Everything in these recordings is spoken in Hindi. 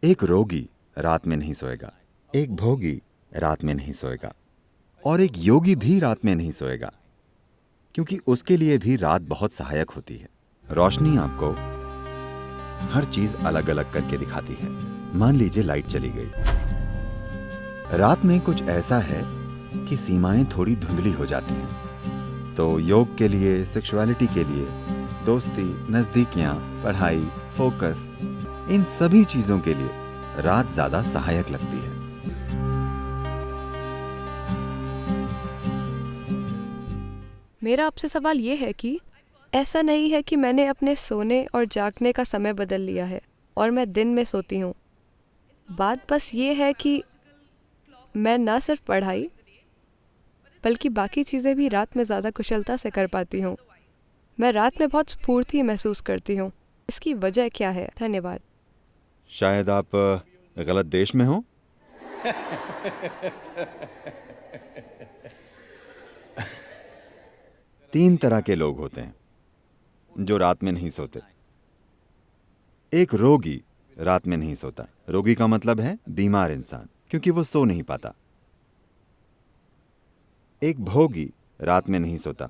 एक रोगी रात में नहीं सोएगा, एक भोगी रात में नहीं सोएगा, और एक योगी भी रात में नहीं सोएगा, क्योंकि उसके लिए भी रात बहुत सहायक होती है। रोशनी आपको हर चीज अलग अलग करके दिखाती है। मान लीजिए लाइट चली गई। रात में कुछ ऐसा है कि सीमाएं थोड़ी धुंधली हो जाती हैं। तो योग के लिए, सेक्सुअलिटी के लिए, दोस्ती, नजदीकियां, पढ़ाई, फोकस, इन सभी चीजों के लिए रात ज्यादा सहायक लगती है। मेरा आपसे सवाल ये है कि ऐसा नहीं है कि मैंने अपने सोने और जागने का समय बदल लिया है और मैं दिन में सोती हूँ। बात बस ये है कि मैं न सिर्फ पढ़ाई बल्कि बाकी चीज़ें भी रात में ज़्यादा कुशलता से कर पाती हूँ। मैं रात में बहुत स्फूर्ति महसूस करती हूँ। इसकी वजह क्या है? धन्यवाद। शायद आप गलत देश में हो। तीन तरह के लोग होते हैं जो रात में नहीं सोते। एक रोगी रात में नहीं सोता। रोगी का मतलब है बीमार इंसान, क्योंकि वो सो नहीं पाता। एक भोगी रात में नहीं सोता।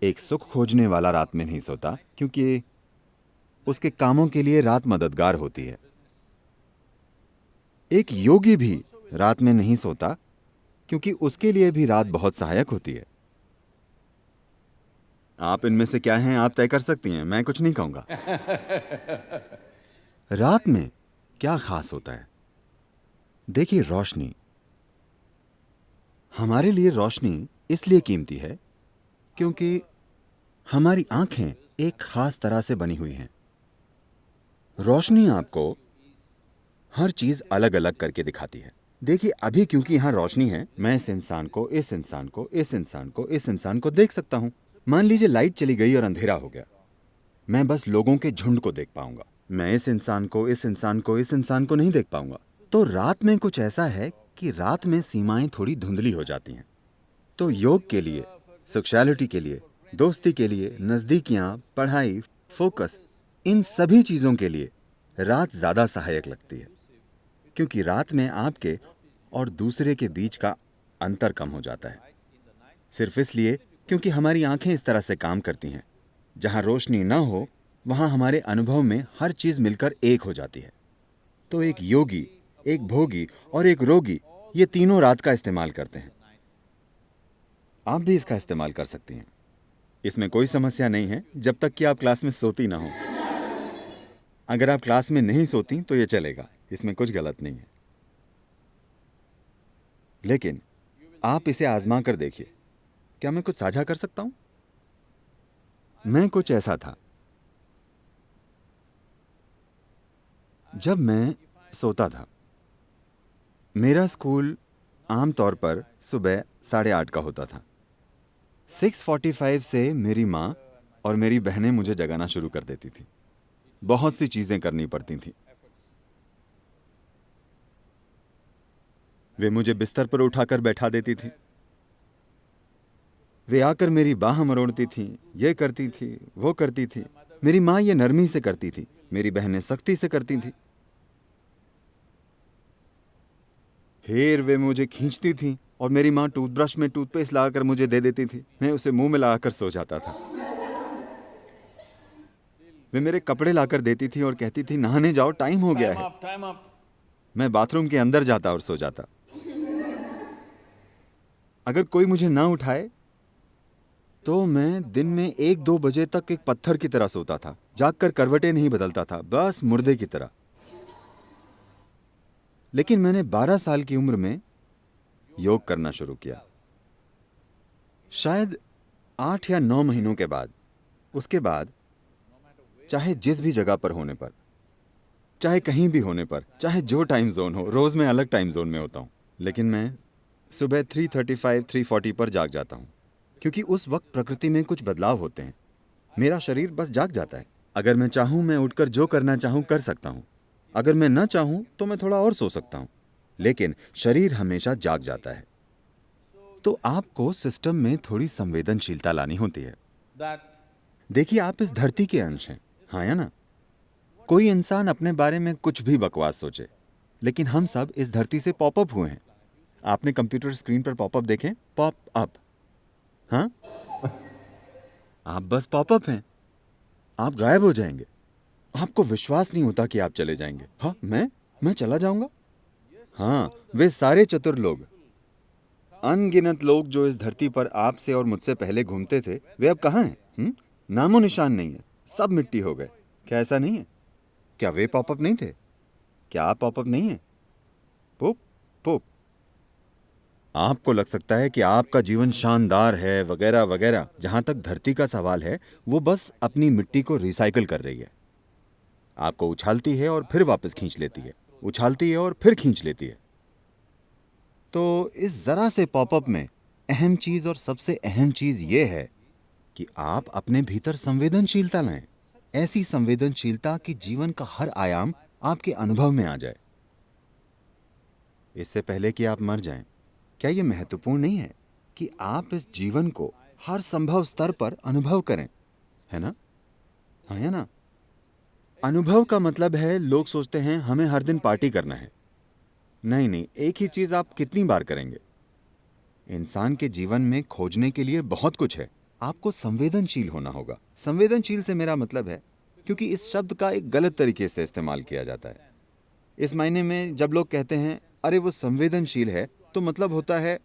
एक सुख खोजने वाला रात में नहीं सोता, क्योंकि उसके कामों के लिए रात मददगार होती है। एक योगी भी रात में नहीं सोता, क्योंकि उसके लिए भी रात बहुत सहायक होती है। आप इनमें से क्या हैं, आप तय कर सकती हैं, मैं कुछ नहीं कहूंगा। रात में क्या खास होता है? देखिए, रोशनी। हमारे लिए रोशनी इसलिए कीमती है क्योंकि हमारी आंखें एक खास तरह से बनी हुई हैं। रोशनी आपको हर चीज अलग अलग करके दिखाती है। देखिए, अभी क्योंकि यहां रोशनी है, मैं इस इंसान को, इस इंसान को, इस इंसान को, इस इंसान को देख सकता हूं। मान लीजिए लाइट चली गई और अंधेरा हो गया, मैं बस लोगों के झुंड को देख पाऊंगा। मैं इस इंसान को, इस इंसान को, इस इंसान को नहीं देख पाऊंगा। तो रात में कुछ ऐसा है कि रात में सीमाएं थोड़ी धुंधली हो जाती हैं। तो योग के लिए, सेक्सुअलिटी के लिए, दोस्ती के लिए, नजदीकियां, पढ़ाई, फोकस, इन सभी चीजों के लिए रात ज्यादा सहायक लगती है, क्योंकि रात में आपके और दूसरे के बीच का अंतर कम हो जाता है। सिर्फ इसलिए क्योंकि हमारी आंखें इस तरह से काम करती हैं। जहां रोशनी ना हो, वहां हमारे अनुभव में हर चीज मिलकर एक हो जाती है। तो एक योगी, एक भोगी और एक रोगी, ये तीनों रात का इस्तेमाल करते हैं। आप भी इसका इस्तेमाल कर सकती हैं। इसमें कोई समस्या नहीं है, जब तक कि आप क्लास में सोती ना हो। अगर आप क्लास में नहीं सोती तो ये चलेगा, इसमें कुछ गलत नहीं है। लेकिन आप इसे आजमा कर देखिए। क्या मैं कुछ साझा कर सकता हूं? मैं कुछ ऐसा था। जब मैं सोता था, मेरा स्कूल आमतौर पर सुबह 8:30 का होता था। 6:45 से मेरी माँ और मेरी बहनें मुझे जगाना शुरू कर देती थी। बहुत सी चीजें करनी पड़ती थी। वे मुझे बिस्तर पर उठाकर बैठा देती थी। वे आकर मेरी बाह मरोड़ती थी, ये करती थी, वो करती थी। मेरी माँ ये नरमी से करती थी, मेरी बहनें सख्ती से करती थी। फिर वे मुझे खींचती थी और मेरी माँ टूथब्रश में टूथपेस्ट लगाकर मुझे दे देती थी। मैं उसे मुंह में लगाकर सो जाता था। वे मेरे कपड़े लाकर देती थी और कहती थी, नहाने जाओ, टाइम हो गया है। मैं बाथरूम के अंदर जाता और सो जाता। अगर कोई मुझे ना उठाए तो मैं दिन में 1-2 बजे तक एक पत्थर की तरह सोता था। जागकर करवटें नहीं बदलता था, बस मुर्दे की तरह। लेकिन मैंने 12 साल की उम्र में योग करना शुरू किया। शायद 8 या 9 महीनों के बाद, उसके बाद चाहे जिस भी जगह पर होने पर, चाहे कहीं भी होने पर, चाहे जो टाइम जोन हो, रोज मैं अलग टाइम जोन में होता हूं, लेकिन मैं सुबह 3:35, 3:40 पर जाग जाता हूं, क्योंकि उस वक्त प्रकृति में कुछ बदलाव होते हैं। मेरा शरीर बस जाग जाता है। अगर मैं चाहूं, मैं उठकर जो करना चाहूं कर सकता हूं। अगर मैं ना चाहूं तो मैं थोड़ा और सो सकता हूं, लेकिन शरीर हमेशा जाग जाता है। तो आपको सिस्टम में थोड़ी संवेदनशीलता लानी होती है। देखिए, आप इस धरती के अंश हैं, हाँ या ना? कोई इंसान अपने बारे में कुछ भी बकवास सोचे, लेकिन हम सब इस धरती से पॉपअप हुए हैं। आपने कंप्यूटर स्क्रीन पर पॉपअप देखे? Pop up. हाँ, आप बस पॉपअप हैं। आप गायब हो जाएंगे। आपको विश्वास नहीं होता कि आप चले जाएंगे। हाँ, मैं चला जाऊंगा? हाँ, वे सारे चतुर लोग, अनगिनत लोग जो इस धरती पर आपसे और मुझसे पहले घूमते थे, वे अब कहाँ हैं? नामो निशान नहीं है, सब मिट्टी हो गए। क्या ऐसा नहीं है? क्या वे पॉपअप नहीं थे? क्या आप पॉपअप नहीं हैं? पुप पुप। आपको लग सकता है कि आपका जीवन शानदार है वगैरह वगैरह। जहां तक धरती का सवाल है, वो बस अपनी मिट्टी को रिसाइकल कर रही है। आपको उछालती है और फिर वापस खींच लेती है, उछालती है और फिर खींच लेती है। तो इस जरा से पॉपअप में अहम चीज और सबसे अहम चीज ये है कि आप अपने भीतर संवेदनशीलता लाएं। ऐसी संवेदनशीलता कि जीवन का हर आयाम आपके अनुभव में आ जाए। इससे पहले कि आप मर जाएं, क्या यह महत्वपूर्ण नहीं है कि आप इस जीवन को हर संभव स्तर पर अनुभव करें? है ना? हाँ, है ना? अनुभव का मतलब है, लोग सोचते हैं हमें हर दिन पार्टी करना है। नहीं नहीं, एक ही चीज आप कितनी बार करेंगे? इंसान के जीवन में खोजने के लिए बहुत कुछ है। आपको संवेदनशील होना होगा। संवेदनशील से मेरा मतलब है, क्योंकि इस शब्द का एक गलत तरीके से इस्तेमाल किया जाता है। इस मायने में जब लोग कहते हैं अरे वो संवेदनशील है, तो मतलब होता है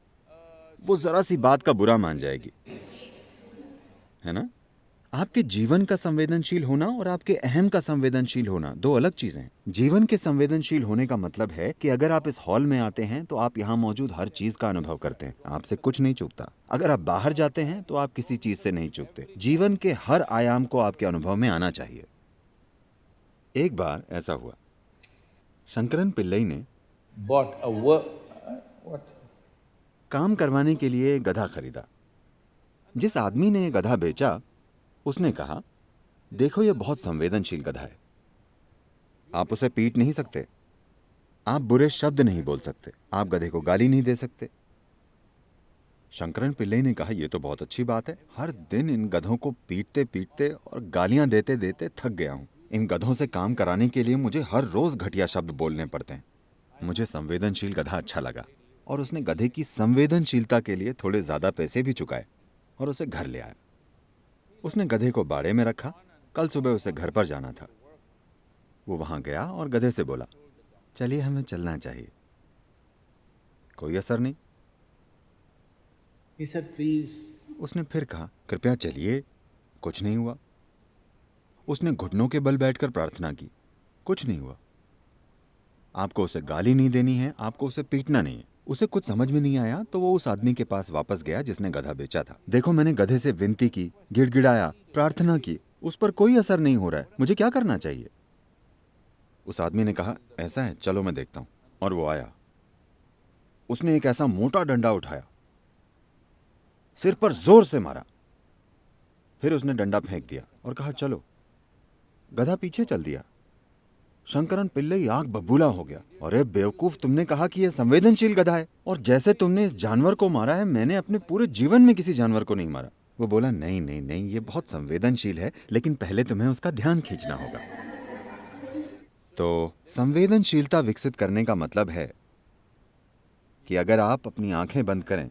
वो जरा सी बात का बुरा मान जाएगी, है ना? आपके जीवन का संवेदनशील होना और आपके अहम का संवेदनशील होना दो अलग चीजें हैं। जीवन के संवेदनशील होने का मतलब है कि अगर आप इस हॉल में आते हैं तो आप यहाँ मौजूद हर चीज का अनुभव करते हैं। आपसे कुछ नहीं चूकता। अगर आप बाहर जाते हैं तो आप किसी चीज से नहीं चूकते। जीवन के हर आयाम को आपके अनुभव में आना चाहिए। एक बार ऐसा हुआ, शंकरन पिल्लई ने काम करवाने के लिए गधा खरीदा। जिस आदमी ने गधा बेचा, उसने कहा, देखो ये बहुत संवेदनशील गधा है, आप उसे पीट नहीं सकते, आप बुरे शब्द नहीं बोल सकते, आप गधे को गाली नहीं दे सकते। शंकरन पिल्लई ने कहा, यह तो बहुत अच्छी बात है। हर दिन इन गधों को पीटते पीटते और गालियां देते देते थक गया हूं। इन गधों से काम कराने के लिए मुझे हर रोज घटिया शब्द बोलने पड़ते हैं। मुझे संवेदनशील गधा अच्छा लगा और उसने गधे की संवेदनशीलता के लिए थोड़े ज्यादा पैसे भी चुकाए और उसे घर ले आया। उसने गधे को बाड़े में रखा। कल सुबह उसे घर पर जाना था। वो वहां गया और गधे से बोला, चलिए हमें चलना चाहिए। कोई असर नहीं। He said, please. उसने फिर कहा, कृपया चलिए। कुछ नहीं हुआ। उसने घुटनों के बल बैठकर प्रार्थना की। कुछ नहीं हुआ। आपको उसे गाली नहीं देनी है, आपको उसे पीटना नहीं है। उसे कुछ समझ में नहीं आया तो वो उस आदमी के पास वापस गया जिसने गधा बेचा था। देखो, मैंने गधे से विनती की, गिड़गिड़ाया, प्रार्थना की, उस पर कोई असर नहीं हो रहा है। मुझे क्या करना चाहिए? उस आदमी ने कहा, ऐसा है, चलो मैं देखता हूं। और वो आया। उसने एक ऐसा मोटा डंडा उठाया, सिर पर जोर से मारा। फिर उसने डंडा फेंक दिया और कहा, चलो। गधा पीछे चल दिया। शंकरन पिल्लई आग बबूला हो गया। अरे बेवकूफ, तुमने कहा कि यह संवेदनशील गधा है, और जैसे तुमने इस जानवर को मारा है, मैंने अपने पूरे जीवन में किसी जानवर को नहीं मारा। वो बोला, नहीं नहीं नहीं, ये बहुत संवेदनशील है, लेकिन पहले तुम्हें उसका ध्यान खींचना होगा। तो संवेदनशीलता विकसित करने का मतलब है कि अगर आप अपनी आंखें बंद करें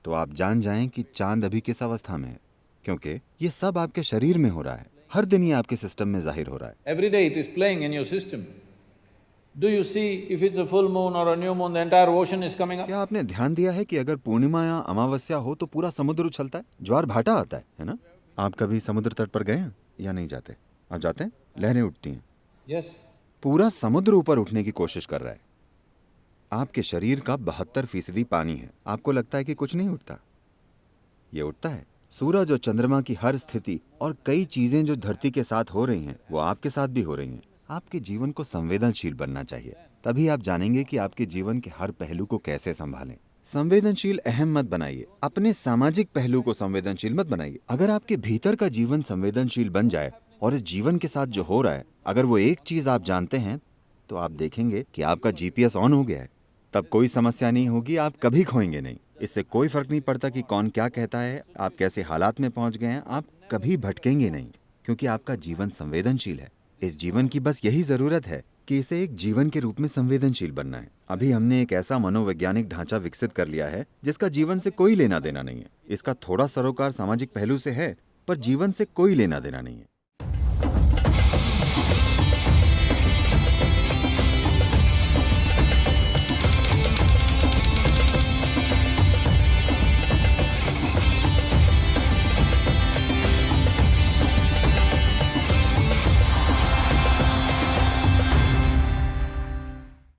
तो आप जान जाएं कि चांद अभी किस अवस्था में है, क्योंकि ये सब आपके शरीर में हो रहा है। हर दिन ये आपके सिस्टम में जाहिर हो रहा है। Every day it is playing in your system. Do you see if it's a full moon or a new moon, the entire ocean is coming up? क्या आपने ध्यान दिया है कि अगर पूर्णिमा या अमावस्या हो तो पूरा समुद्र उछलता है, ज्वार भाटा आता है ना? आप कभी समुद्र तट पर गए हैं या नहीं जाते? आप जाते हैं? लहरें उठती हैं। Yes. पूरा समुद्र ऊपर उठने की कोशिश कर रहा है। आपके शरीर का 72% पानी है। आपको लगता है कि कुछ नहीं उठता, ये उठता है। सूरज और चंद्रमा की हर स्थिति और कई चीजें जो धरती के साथ हो रही हैं, वो आपके साथ भी हो रही हैं। आपके जीवन को संवेदनशील बनना चाहिए, तभी आप जानेंगे कि आपके जीवन के हर पहलू को कैसे संभालें। संवेदनशील अहम मत बनाइए, अपने सामाजिक पहलू को संवेदनशील मत बनाइए। अगर आपके भीतर का जीवन संवेदनशील बन जाए और इस जीवन के साथ जो हो रहा है, अगर वो एक चीज आप जानते हैं, तो आप देखेंगे कि आपका जीपीएस ऑन हो गया है। तब कोई समस्या नहीं होगी, आप कभी खोएंगे नहीं। इससे कोई फर्क नहीं पड़ता कि कौन क्या कहता है, आप कैसे हालात में पहुंच गए हैं, आप कभी भटकेंगे नहीं, क्योंकि आपका जीवन संवेदनशील है। इस जीवन की बस यही जरूरत है कि इसे एक जीवन के रूप में संवेदनशील बनना है। अभी हमने एक ऐसा मनोवैज्ञानिक ढांचा विकसित कर लिया है जिसका जीवन से कोई लेना देना नहीं है। इसका थोड़ा सरोकार सामाजिक पहलू से है, पर जीवन से कोई लेना देना नहीं है।